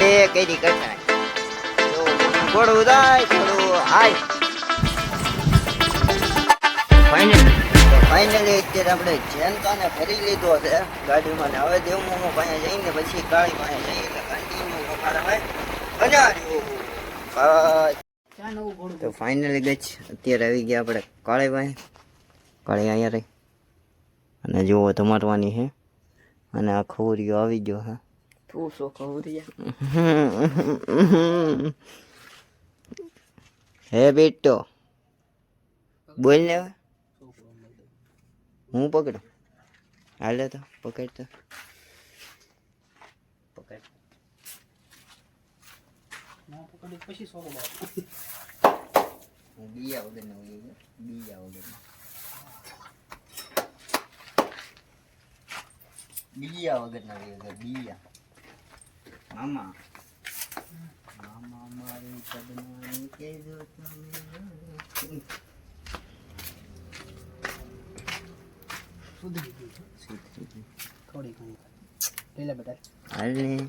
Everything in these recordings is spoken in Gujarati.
એ કઈ કઠાય તો થોડું જાય થોડું હાય ફાઇનલી અત્યારે આપણે જેનકાને ફરી લીધો છે ગાડીમાં ને હવે દેવમોમો પાસે જઈને પછી કાળી પાસે જઈએ એટલે કન્ટિન્યુ અમારે હોય બનાવ્યું તો ફાઇનલી ગઈ અત્યારે આવી ગયા આપણે કાળી પાસે કાળી અહીંયા રહી અને જુઓ તમારવાની છે અને આ ખવરીઓ આવી ગયો હા તું શું ખવરિયા હે બેટો બોલ ને હું પકડું હાલે તો પકડ તો પકડ પછી શું બીયા વગર નો બીયા વગર બીયા વગર ના બીયા મામા મામા મારી કદમાની કે જો તમે સુધરી થોડી ઘણી પેલા બેટા હાલે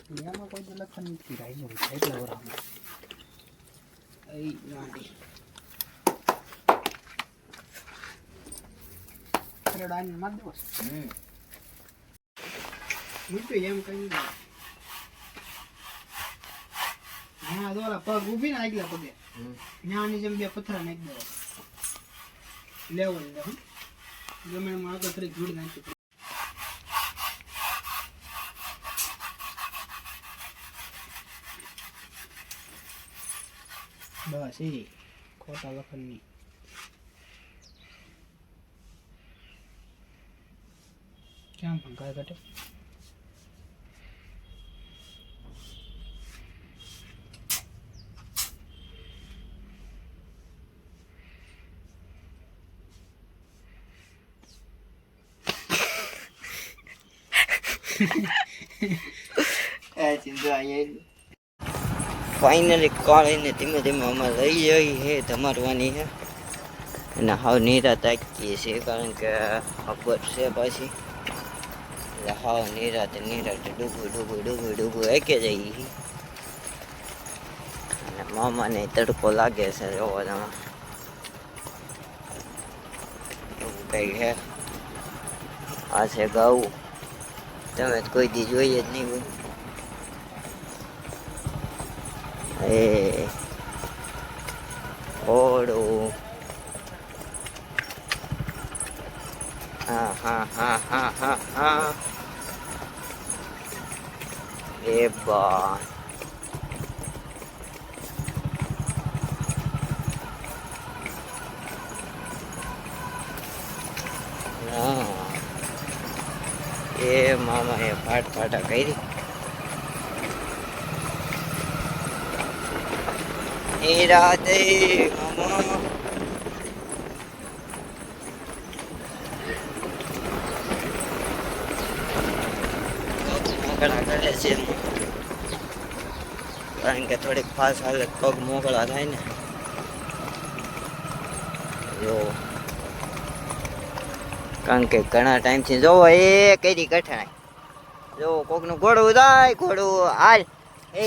દુનિયામાં કોઈ તો લખન નથી રહી જવું એટલે વરામાં એ ગાડી રેડાની માર દો મુજે એમ કહી દે હા દોલા પગ ઊભી ના આગલા પગે ન્યાની જેમ બે પથરા નાખી દેવા લેવલ લે ગમે માં આગળ થોડી જોડી નાખી બસ એ ખોટા લખનની કેમ પણ કાય ઘટે ફાઇનલી કાળીને ધીમે ધીમે અમારે લઈ જઈ છે ધમારવાની છે અને હાવ નીરા તાકીએ છીએ કારણ કે ખબર છે પાછી એટલે હાવ નિરાતે ડૂબું એકે જઈએ અને મામાને તડકો લાગે છે જોવા તમે એવું કઈ છે આ છે ગાવું તમે કોઈ દી જોઈએ જ નહીં હોય એ ઓડું હા એ બા એ મામા એ ફાટા કરી એ રાતે મામા મોકળા કરે છે કારણ કે થોડીક ફાસ હાલત પગ મોકળા થાય ને જો કારણ કે ઘણા ટાઈમથી જોવો એ કઈ કઠણાય જો કોકનું ઘોડું જાય ઘોડું હાલ એ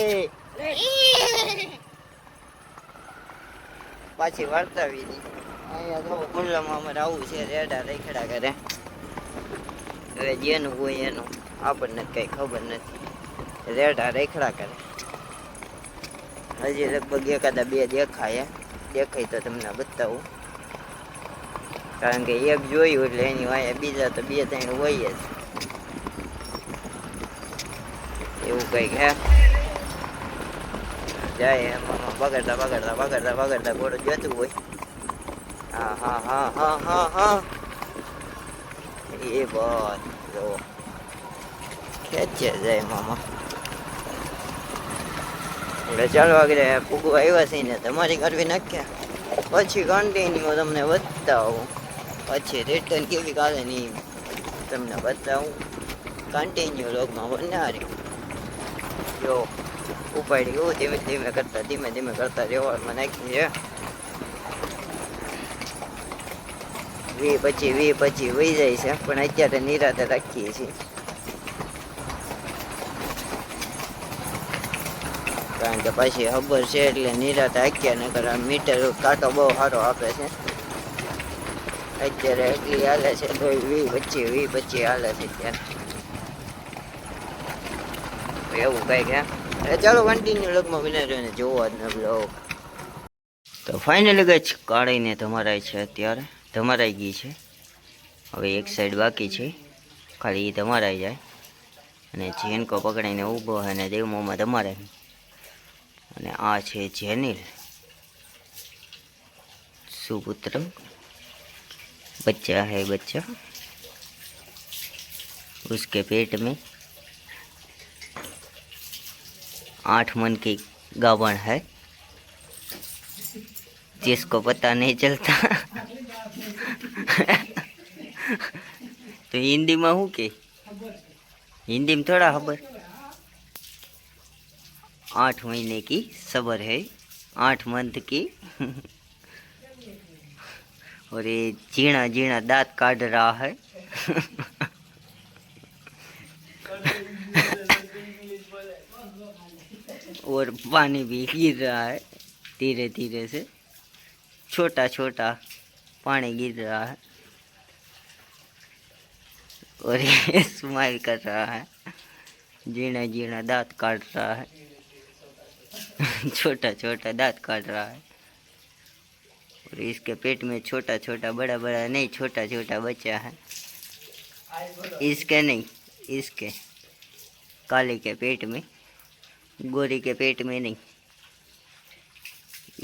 પાછી વર્તાવી દી અહીંયા જો ખુલ્લામાં અમારે આવું છે રેડા રેખડા કરે હવે જેનું હોય એનું આપણને કઈ ખબર નથી રેડા રેખડા કરે હજી લગભગ એકાદા બે દેખાય તો તમને બતાવું કારણ કે એક જોયું એટલે એની વાય બીજા તો બે ત્રણ હોય જ એવું કઈક હે જાય એમાં બગડતા ઘોડું જતું હોય હા એ બસ જો ખેંચે જાય મામા એટલે ચાલો આગળ પૂગું આવ્યા છે ને તમારી કરવી નાખ્યા પછી કન્ટિન્યુ તમને બતાવું પછી રિટર્ન કેવી કાલે નહીં તમને બતાવું કન્ટિન્યુ લોગમાં બનાવી જો ઉપાડી એવું ધીમે ધીમે કરતા રેવાડમાં નાખી છે વી પછી વહી જાય છે પણ અત્યારે નિરાતે રાખીએ છીએ કારણ કે પછી ખબર છે એટલે નિરાત આખ્યા નકર આ મીટર કાંટો બહુ સારો આપે છે. અત્યારે એટલી હાલે છે તો 20-25 હાલે છે અત્યારે એવું કંઈક હે. ચાલો કન્ટિન્યુ લગમાં બનાવ્યો ને જોવો આજનો બ્લોગ. તો ફાઇનલી ગઈ કાઢીને ધમારાઈ છે અત્યારે ધમારાઈ ગઈ છે. હવે એક સાઈડ બાકી છે ખાલી એ ધમારાઈ જાય અને જેનકો પકડીને ઊભો છે અને દેવમોમાં ધમારે. અને આ છે જેનિલ सुपुत्र बच्चा है बच्चा उसके पेट में 8 मन की गावण है जिसको पता नहीं चलता तो हिंदी में हूँ के हिंदी में थोड़ा खबर 8 महीने की सबर है 8 मंथ की और ये जीना जीना दांत काट रहा है और पानी भी गिर रहा है धीरे धीरे से छोटा छोटा पानी गिर रहा है और ये स्माइल कर रहा है जीना जीना दांत काट रहा है छोटा छोटा दांत काट रहा है और इसके पेट में छोटा छोटा बड़ा बड़ा नहीं छोटा छोटा बच्चा है इसके नहीं इसके काले के पेट में गोरी के पेट में नहीं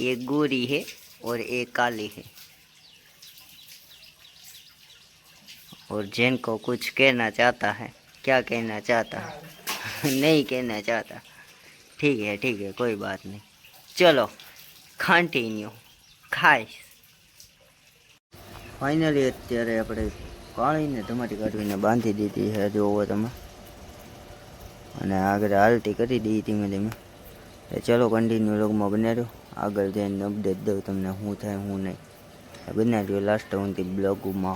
ये गोरी है और एक काली है और जिनको कुछ कहना चाहता है क्या कहना चाहता है नहीं कहना चाहता ठीक है कोई बात नहीं चलो कंटिन्यू ખાઈશ. ફાઇનલી અત્યારે આપણે કાળીને ટમાટી કાઢવીને બાંધી દીધી છે જોવો તમે અને આગળ હાલતી કરી દઈએ ધીમે ધીમે. ચલો કન્ટિન્યુ લોગમાં બનાવ્યો આગળ જઈને અપડેટ દઉં તમને શું થાય શું નહીં બનાવ્યો લાસ્ટ સુધી બ્લોગમાં.